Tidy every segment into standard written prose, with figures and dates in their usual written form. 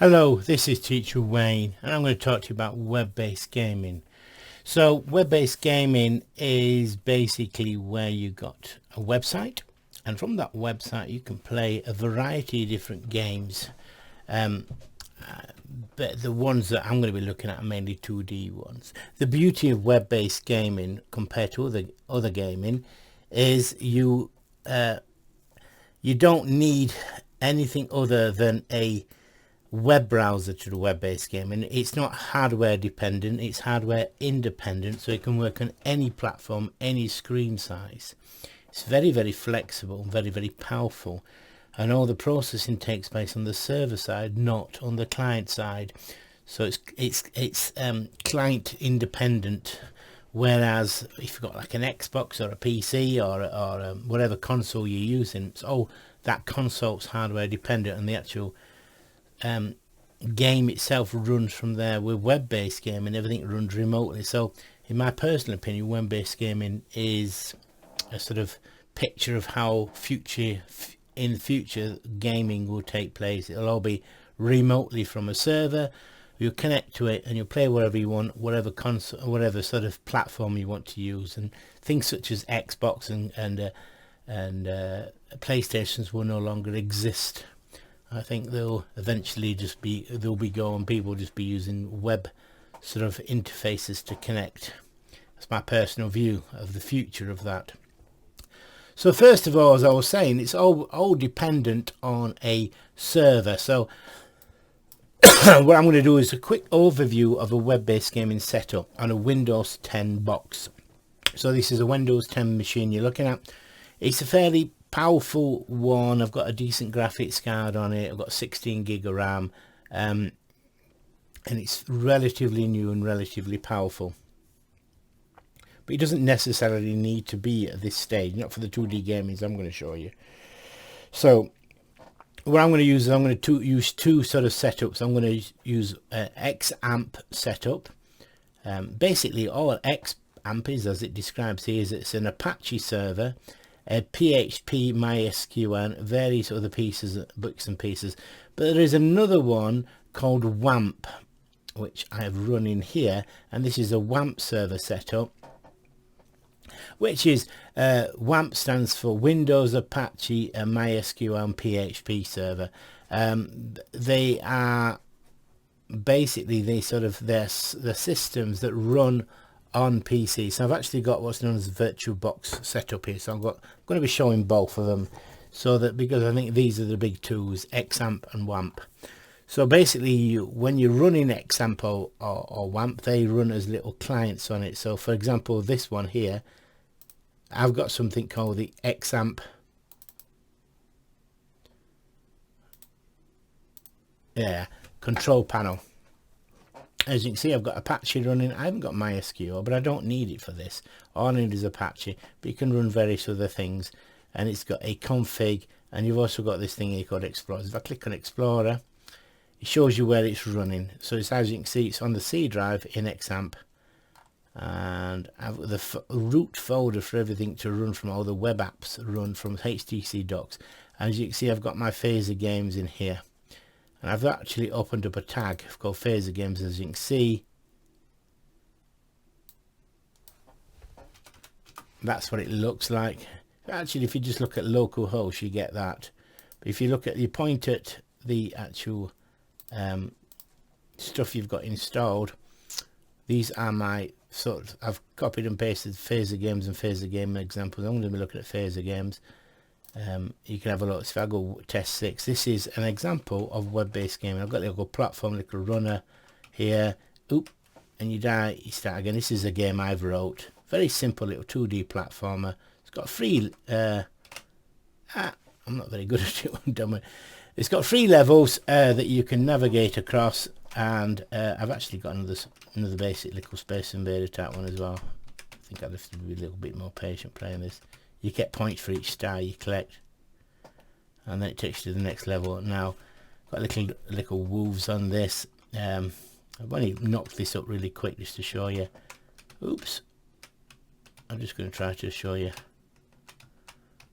Hello, this is Teacher Wayne and I'm going to talk to you about web-based gaming. So web-based gaming is basically where you got a website, and from that website you can play a variety of different games. But the ones that I'm going to be looking at are mainly 2D ones. The beauty of web-based gaming compared to other gaming is you don't need anything other than a web browser to do web-based gaming. It's not hardware dependent, it's hardware independent, so it can work on any platform, any screen size. It's very, very flexible, very, very powerful, and all the processing takes place on the server side, not on the client side. So it's client independent, whereas if you've got like an Xbox or a PC or whatever console you're using, it's all that console's hardware dependent, and the actual game itself runs from there. With web-based gaming, everything runs remotely. So in my personal opinion, web-based gaming is a sort of picture of how in the future gaming will take place. It'll all be remotely from a server. You'll connect to it and you'll play wherever you want, whatever console, whatever sort of platform you want to use. And things such as Xbox and PlayStations will no longer exist. I think they'll eventually they'll be gone. People will just be using web sort of interfaces to connect. That's my personal view of the future of that. So first of all, as I was saying, it's all dependent on a server. So what I'm going to do is a quick overview of a web-based gaming setup on a Windows 10 box. So this is a Windows 10 machine you're looking at. It's a fairly powerful one. I've got a decent graphics card on it. I've got 16 gig of RAM, and it's relatively new and relatively powerful. But it doesn't necessarily need to be at this stage, not for the 2D gamings I'm going to show you. So what I'm going to use is I'm going to use two sort of setups. I'm going to use an XAMPP setup. Basically all XAMPP is, as it describes here, is it's an Apache server, a PHP, MySQL, and various other bits and pieces. But there is another one called WAMP, which I have run in here, and this is a WAMP server setup, which is WAMP stands for Windows, Apache, MySQL, and PHP server. They are basically they're systems that run on PC. So I've actually got what's known as VirtualBox set up here, so I'm going to be showing both of them, so that, because I think these are the big tools, XAMPP and WAMP. So basically when you're running XAMPP or WAMP, they run as little clients on it. So for example, this one here, I've got something called the XAMPP control panel. As you can see, I've got Apache running. I haven't got MySQL, but I don't need it for this. All I need is Apache, but you can run various other things. And it's got a config, and you've also got this thing here called Explorer. If I click on Explorer, it shows you where it's running. So it's, as you can see, it's on the C drive in XAMPP, and I've got the root folder for everything to run from. All the web apps run from HTC docs. As you can see, I've got my Phaser games in here. And I've actually opened up a tag called Phaser Games, as you can see. That's what it looks like. Actually, if you just look at localhost, you get that. But if you point at the actual stuff you've got installed, these are my I've copied and pasted Phaser Games and Phaser Game examples. I'm going to be looking at Phaser Games. You can have a look. If I go test 6, this is an example of web-based gaming. I've got a little platform, little runner here. Oop, and you die, you start again. This is a game I've wrote. Very simple little 2D platformer. It's got free I'm not very good at it. It's got 3 levels that you can navigate across, and I've actually got another basic little Space Invader type one as well. I think I'd have to be a little bit more patient playing this. You get points for each star you collect, and then it takes you to the next level. Now, got little wolves on this. I've only knocked this up really quick just to show you. Oops. I'm just going to try to show you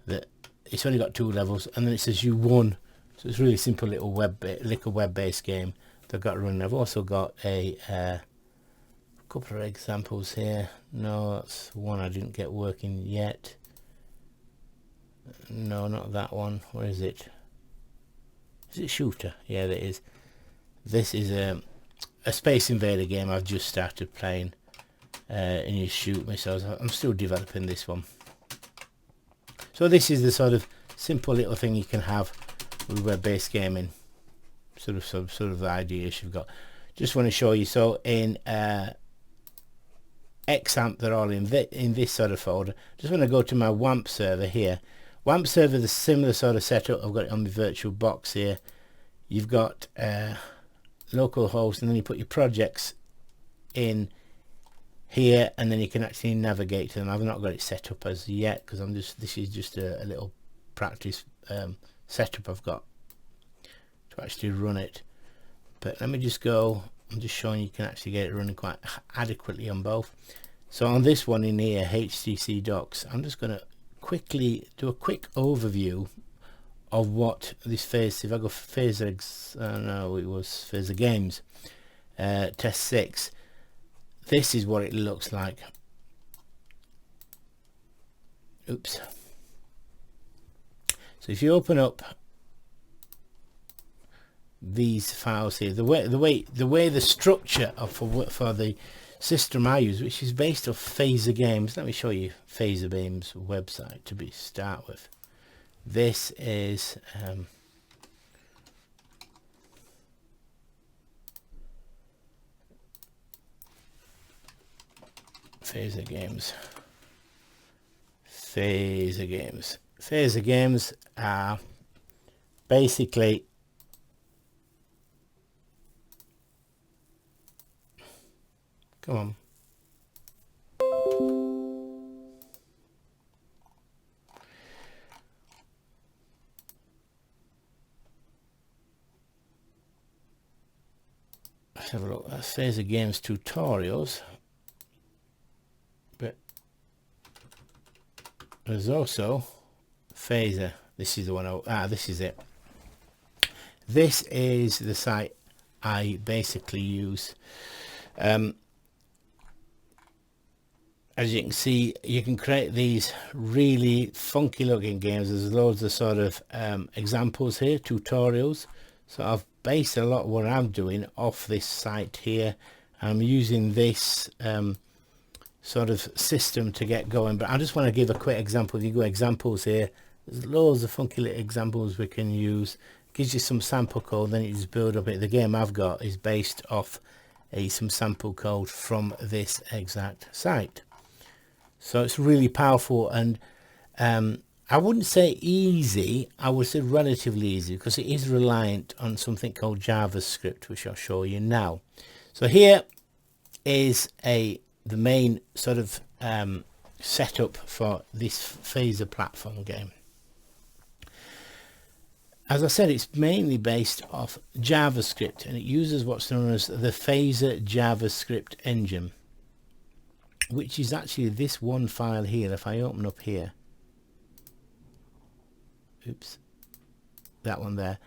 that it's only got 2 levels, and then it says you won So it's really simple little web-based game that I've got running. I've also got a couple of examples here. No, that's one I didn't get working yet. No, not that one. Where is it? Is it Shooter? Yeah, it is. This is a Space Invader game I've just started playing. And you shoot missiles. I'm still developing this one. So this is the sort of simple little thing you can have with web-based gaming. Sort of the ideas you've got. Just want to show you. So in XAMPP, they're all in this sort of folder. Just want to go to my WAMP server here. WAMP server is a similar sort of setup. I've got it on my virtual box here. You've got local host, and then you put your projects in here, and then you can actually navigate to them. I've not got it set up as yet because this is just a little practice setup I've got to actually run it. But let me just go. I'm just showing you can actually get it running quite adequately on both. So on this one in here, HTC Docs, I'm just going to quickly do a quick overview of what this phase. If I go for no, it was Phaser Games test 6. This is what it looks like. Oops. So if you open up these files here, the way the structure of for the system I use, which is based off Phaser Games. Let me show you Phaser Games website to start with. This is Phaser Games. Phaser Games are basically come on. Let's have a look. That's Phaser Games tutorials. But there's also Phaser. This is the one. This is it. This is the site I basically use. As you can see, you can create these really funky looking games. There's loads of sort of examples here, tutorials. So I've based a lot of what I'm doing off this site here. I'm using this sort of system to get going, but I just want to give a quick example. If you go examples here, there's loads of funky little examples we can use. Gives you some sample code, then you just build up it. The game I've got is based off some sample code from this exact site. So it's really powerful, and I wouldn't say easy, I would say relatively easy, because it is reliant on something called JavaScript, which I'll show you now. So here is the main sort of setup for this Phaser platform game. As I said, it's mainly based off JavaScript, and it uses what's known as the Phaser JavaScript engine, which is actually this one file here. If I open up here, oops, that one there,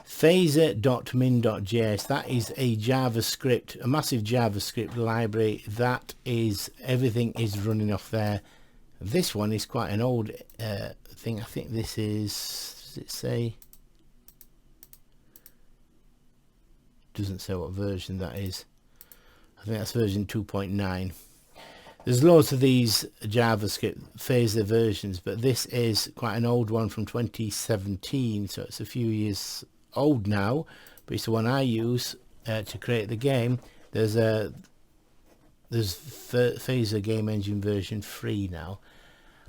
phaser.min.js, that is a JavaScript, a massive JavaScript library. That is, everything is running off there. This one is quite an old thing. I think this is, does it say? Doesn't say what version that is. I think that's version 2.9. There's loads of these JavaScript Phaser versions, but this is quite an old one from 2017, so it's a few years old now, but it's the one I use to create the game. There's Phaser Game Engine version 3 now,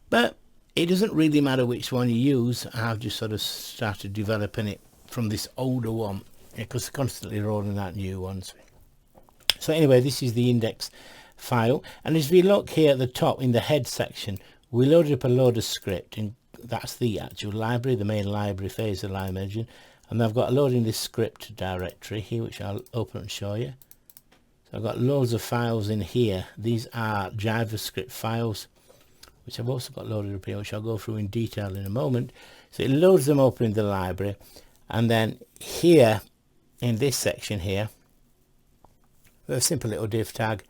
but it doesn't really matter which one you use. I've just sort of started developing it from this older one, because they're constantly rolling out new ones. So anyway, this is the index file, and as we look here at the top in the head section, we loaded up a load of script, and that's the actual library, the main library, Phaser Lime Engine. And I've got a load in this script directory here, which I'll open and show you. So I've got loads of files in here. These are JavaScript files, which I've also got loaded up here, which I'll go through in detail in a moment. So it loads them up in the library, And then here in this section here, we have a simple little div tag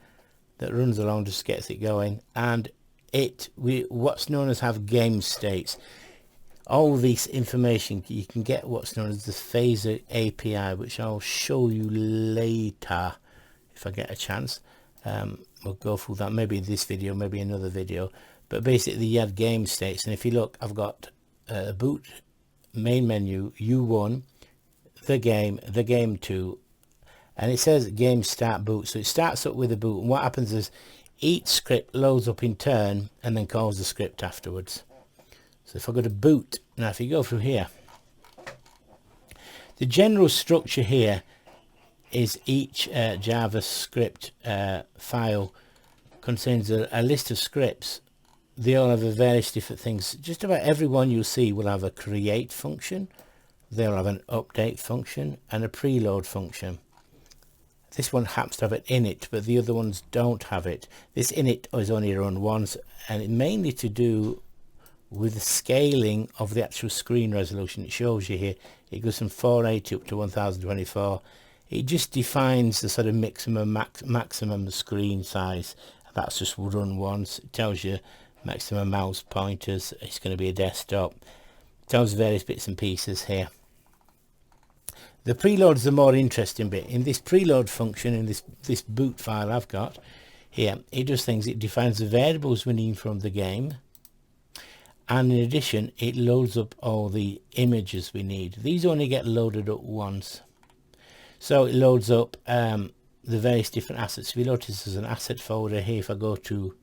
that runs along, just gets it going, and what's known as have game states. All this information, you can get what's known as the Phaser API, which I'll show you later if I get a chance. We'll go through that maybe in this video, maybe another video. But basically you have game states, and if you look, I've got boot, main menu, U1, the game 2, and it says game start boot. So it starts up with a boot, and what happens is each script loads up in turn and then calls the script afterwards. So if I go to boot, now if you go through here, the general structure here is each JavaScript file contains a list of scripts. They all have various different things. Just about everyone you'll see will have a create function, they'll have an update function and a preload function. This one happens to have it init, but the other ones don't have it. This init is only run once, and it's mainly to do with the scaling of the actual screen resolution. It shows you here, it goes from 480 up to 1024. It just defines the sort of maximum screen size. That's just run once. It tells you maximum mouse pointers, it's going to be a desktop. It tells various bits and pieces here. The preload is the more interesting bit. In this preload function, in this boot file I've got here, it does things. It defines the variables we need from the game, and in addition it loads up all the images we need. These only get loaded up once, so it loads up the various different assets. If you notice there's an asset folder here. If I go to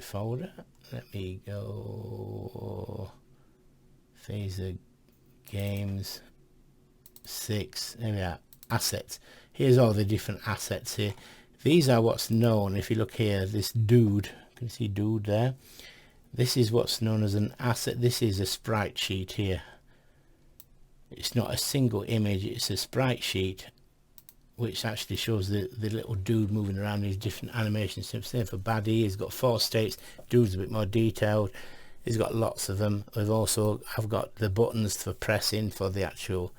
folder, let me go Phaser Games 6, there we are, assets. Here's all the different assets here. These are what's known, if you look here, this dude, can you see dude there? This is what's known as an asset. This is a sprite sheet here. It's not a single image, it's a sprite sheet which actually shows the little dude moving around, these different animations. Same for baddie, he's got 4 states. Dude's a bit more detailed, he's got lots of them. I've got the buttons for pressing for the actual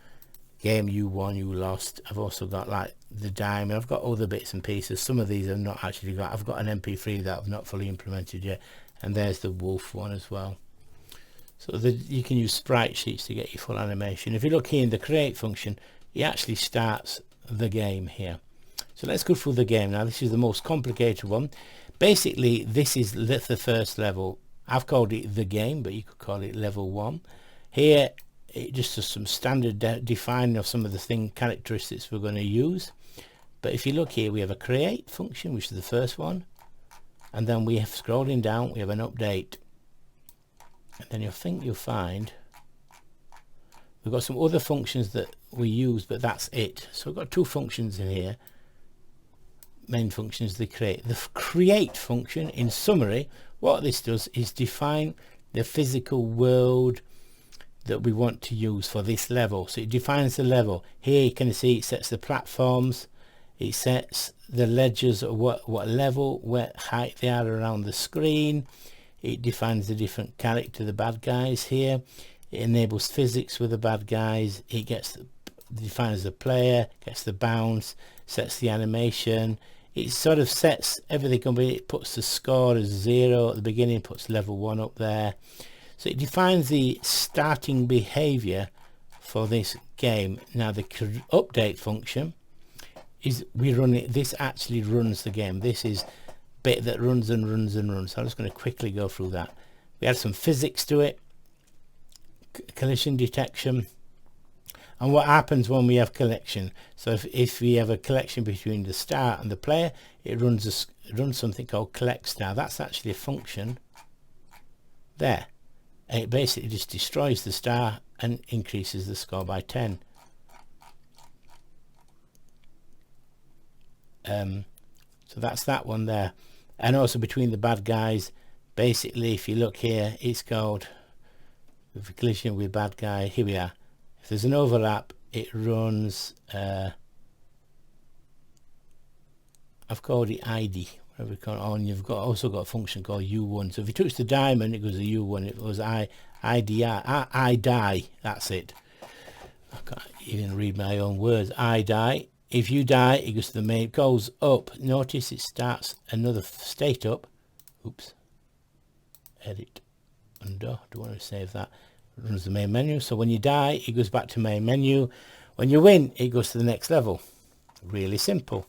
game, you won, you lost. I've also got like the diamond. I've got other bits and pieces. Some of these I've not actually got. I've got an MP3 that I've not fully implemented yet, and there's the wolf one as well. So you can use sprite sheets to get your full animation. If you look here in the create function, it actually starts the game here. So let's go through the game now. This is the most complicated one. Basically this is the first level. I've called it the game, but you could call it level 1. Here it just does some standard defining of some of the characteristics we're going to use. But if you look here, we have a create function, which is the first one, and then we have, scrolling down, we have an update, and then you'll find we've got some other functions that we use, but that's it. So we've got 2 functions in here. Main function is the create function. In summary, what this does is define the physical world that we want to use for this level. So it defines the level. Here you can see it sets the platforms, it sets the ledgers of what level, what height they are around the screen. It defines the different character, the bad guys here. It enables physics with the bad guys. It defines the player, gets the bounce, sets the animation. It sort of sets everything up. It puts the score as 0 at the beginning, puts level 1 up there. So it defines the starting behavior for this game. Now the update function is this actually runs the game. This is bit that runs and runs and runs. So I'm just going to quickly go through that. We add some physics to it, collision detection, and what happens when we have collision. So if we have a collision between the star and the player, it runs something called collect star. That's actually a function there. And it basically just destroys the star and increases the score by 10. So that's that one there. And also between the bad guys, basically if you look here, it's called the collision with bad guy. Here we are. If there's an overlap, it runs I've called it ID. and you've got also got a function called U1. So if you touch the diamond, it goes to U1. It goes I die. That's it. I can't even read my own words. I die. If you die, it goes to the main. It goes up. Notice it starts another state up. Oops. Edit. Undo. Do want to save that. It runs the main menu. So when you die, it goes back to main menu. When you win, it goes to the next level. Really simple.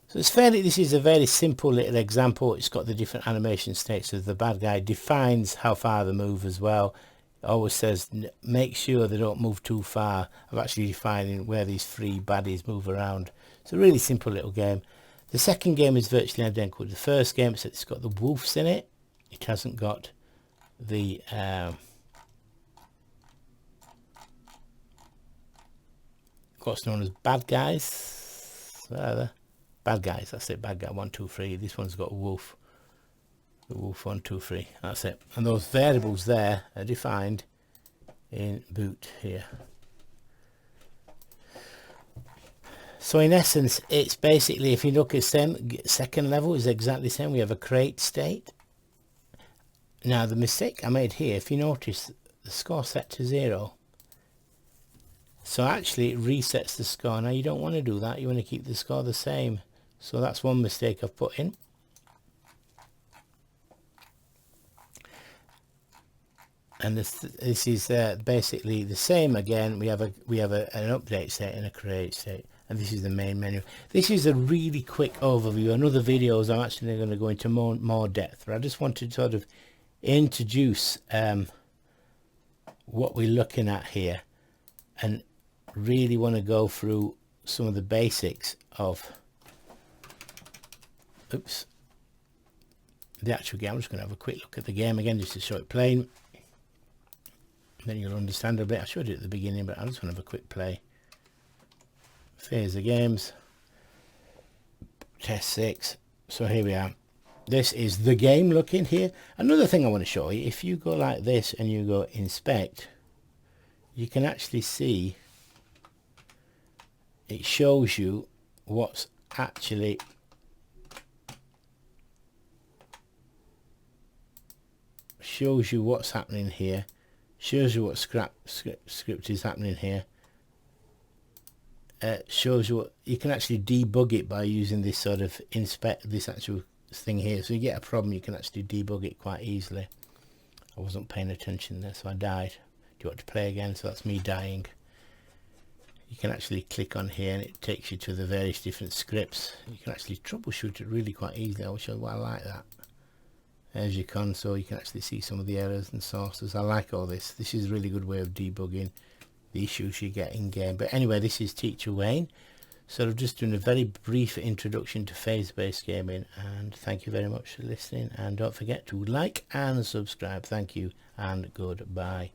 So this is a very simple little example. It's got the different animation states of the bad guy. Defines how far they move as well. It always says make sure they don't move too far. I'm actually defining where these three baddies move around. It's a really simple little game. The second game is virtually identical to the first game, except it's got the wolves in it. It hasn't got the what's known as bad guys. Bad guys, that's it. Bad guy 1, 2, 3. This one's got a wolf. The wolf 1, 2, 3. That's it. And those variables there are defined in boot here. So in essence, it's basically, if you look at second level, is exactly the same. We have a create state. Now the mistake I made here, if you notice, the score set to 0. So actually it resets the score. Now you don't want to do that. You want to keep the score the same. So that's one mistake I've put in. And this is basically the same again. We have an update state and a create state, and this is the main menu. This is a really quick overview. In other videos, I'm actually going to go into more depth. But I just wanted to sort of introduce what we're looking at here, and really want to go through some of the basics of the actual game. I'm just going to have a quick look at the game again just to show it playing. Then you'll understand a bit. I showed it at the beginning, but I just want to have a quick play. Phase of games. Test 6. So here we are. This is the game looking here. Another thing I want to show you, if you go like this and you go inspect, you can actually see it shows you what's actually happening here, shows you what script is happening here, shows you what you can actually debug it by using this sort of inspect, this actual thing here. So you get a problem, you can actually debug it quite easily. I wasn't paying attention there, so I died. Do you want to play again? So that's me dying. You can actually click on here and it takes you to the various different scripts. You can actually troubleshoot it really quite easily. I like that. There's your console. You can actually see some of the errors and sources. I like all this. This is a really good way of debugging the issues you get in game. But anyway, this is Teacher Wayne. So I'm just doing a very brief introduction to phase-based gaming, and thank you very much for listening, and don't forget to like and subscribe. Thank you and goodbye.